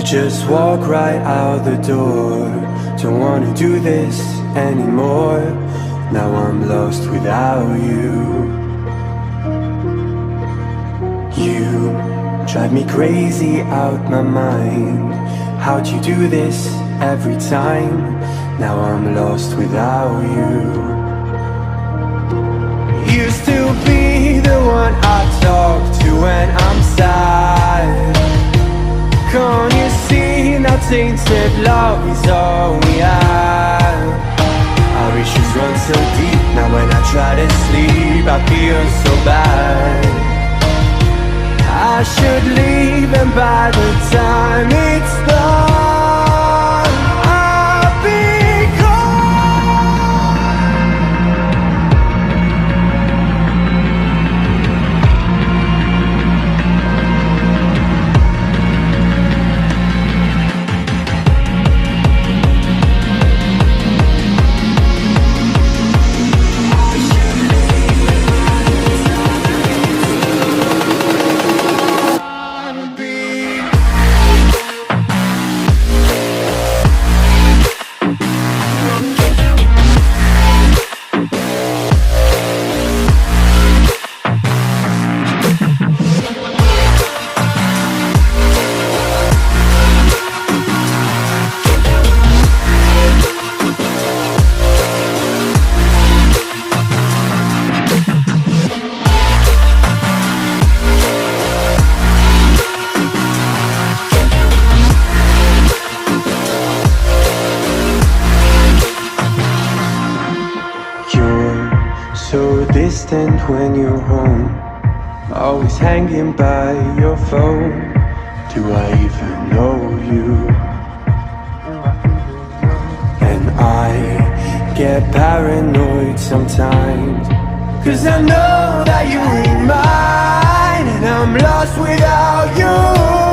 just walk right out the door. Don't wanna do this anymore. Now I'm lost without you. You drive me crazy out my mind. How'd you do this every time? Now I'm lost without you. Used to be the one I talk to when I'm sad. Can't you see now tainted love is all we have? Our issues run so deep, now when I try to sleep I feel so bad. I should leave and by the time it's done I'll be when you're home, always hanging by your phone. Do I even know you? And I get paranoid sometimes, 'cause I know that you ain't mine, and I'm lost without you.